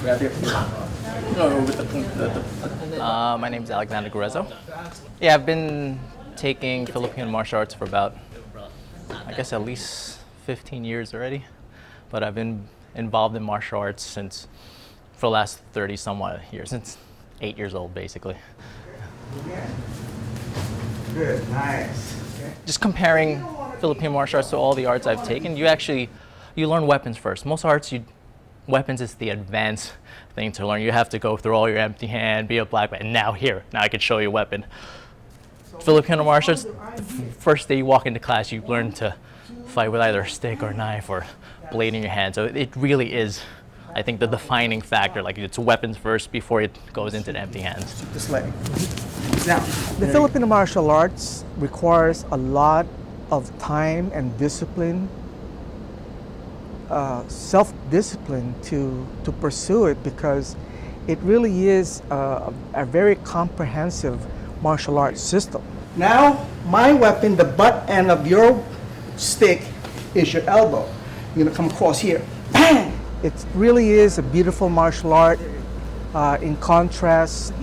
My name is Alexander Guerrezo. Yeah, I've been taking Filipino martial arts for about, I guess, at least 15 years already. But I've been involved in martial arts for the last 30 somewhat years, since 8 years old, basically. Good, nice. Okay. Just comparing Filipino martial arts to all the arts I've taken, you learn weapons first. Most arts, weapons is the advanced thing to learn. You have to go through all your empty hand, be a black belt, and now I can show you a weapon. Filipino martial arts, the first day you walk into class, you learn to fight with either a stick or a knife or blade in your hand. So it really is, I think, the defining factor. Like, it's weapons first before it goes into the empty hands. This leg. Now, the Filipino martial arts requires a lot of time and discipline, self-discipline to pursue it, because it really is a very comprehensive martial arts system. now my weapon, the butt end of your stick, is your elbow. You're gonna come across here. Bang! It really is a beautiful martial art, in contrast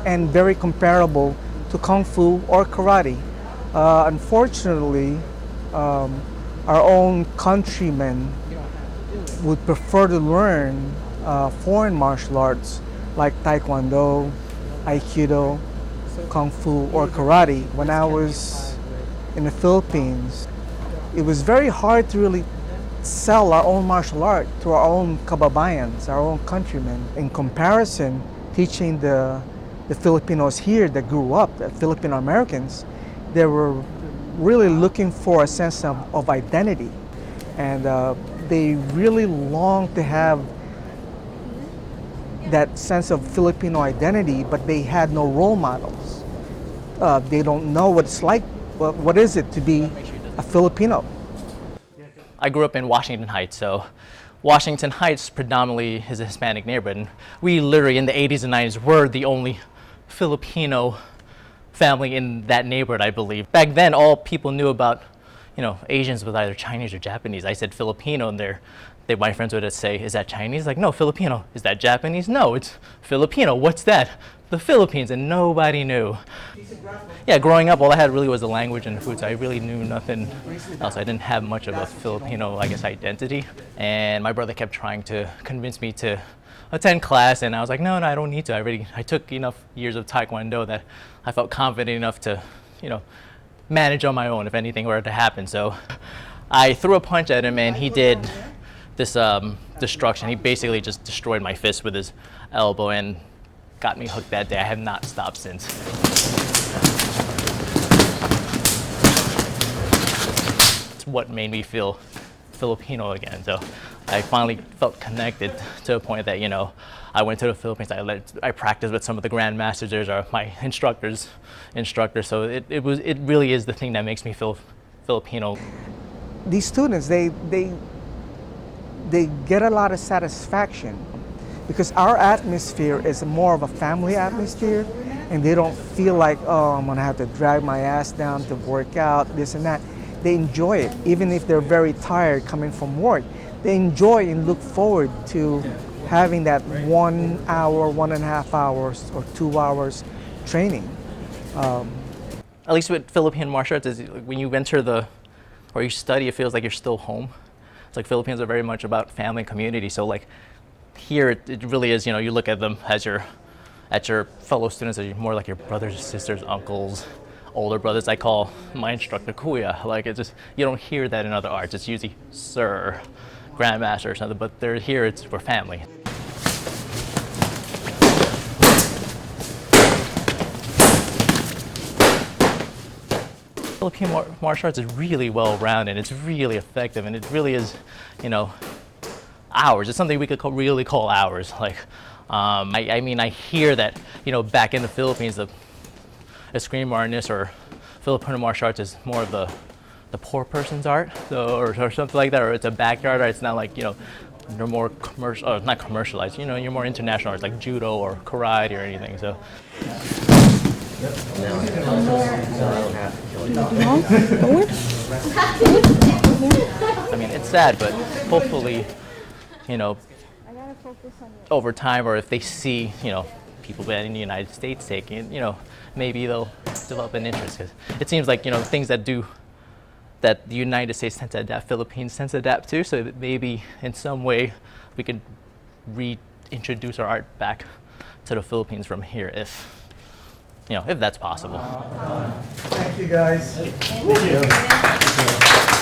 and very comparable to Kung Fu or Karate. Unfortunately, our own countrymen would prefer to learn foreign martial arts like Taekwondo, Aikido, Kung Fu, or Karate. When I was in the Philippines, it was very hard to really sell our own martial art to our own kababayans, our own countrymen. In comparison, teaching the Filipinos here that grew up, the Filipino Americans, they were really looking for a sense of identity. And they really long to have that sense of Filipino identity, but they had no role models. They don't know what it's like, what is it to be a Filipino. I grew up in Washington Heights, so Washington Heights predominantly is a Hispanic neighborhood. And we literally, in the 80s and 90s, were the only Filipino family in that neighborhood, I believe. Back then, all people knew about, Asians was either Chinese or Japanese. I said Filipino, and my friends would say, "Is that Chinese?" Like, "No, Filipino." "Is that Japanese?" "No, it's Filipino." "What's that?" "The Philippines," and nobody knew. Yeah, growing up, all I had really was the language and the food, so I really knew nothing else. I didn't have much of a Filipino, identity. And my brother kept trying to convince me to attend class, and I was like, no, I don't need to. I took enough years of Taekwondo that I felt confident enough to, manage on my own if anything were to happen. So I threw a punch at him, and he did this destruction. He basically just destroyed my fist with his elbow and got me hooked that day. I have not stopped since. It's what made me feel Filipino again. So I finally felt connected to a point that, I went to the Philippines. I practiced with some of the grandmasters. There's my instructors. So it really is the thing that makes me feel Filipino. These students, they get a lot of satisfaction because our atmosphere is more of a family atmosphere, and they don't feel like, oh, I'm gonna have to drag my ass down to work out, this and that. They enjoy it, even if they're very tired coming from work. They enjoy and look forward to having that 1 hour, 1.5 hours, or 2 hours training. At least with Filipino martial arts, is when you enter or you study, it feels like you're still home. It's like Philippines are very much about family and community. So here, it really is, you look at them as your fellow students, as more like your brothers, sisters, uncles, older brothers. I call my instructor Kuya. It's just, you don't hear that in other arts. It's usually sir, grandmaster or something, but we're family. Filipino martial arts is really well-rounded. It's really effective, and it really is, ours. It's something we could really call ours. I hear that, back in the Philippines, the Eskrima Arnis or Filipino martial arts is more of the poor person's art, or something like that, or it's a backyard art. It's not like, they're more commercial, not commercialized. You're more international arts like judo or karate or anything. So. It's sad, but hopefully, over time, or if they see, people in the United States taking it, maybe they'll develop an interest. 'Cause it seems like, things that the United States tend to adapt, Philippines tends to adapt too. So that maybe in some way we could reintroduce our art back to the Philippines from here, if that's possible. Thank you, guys. Thank you.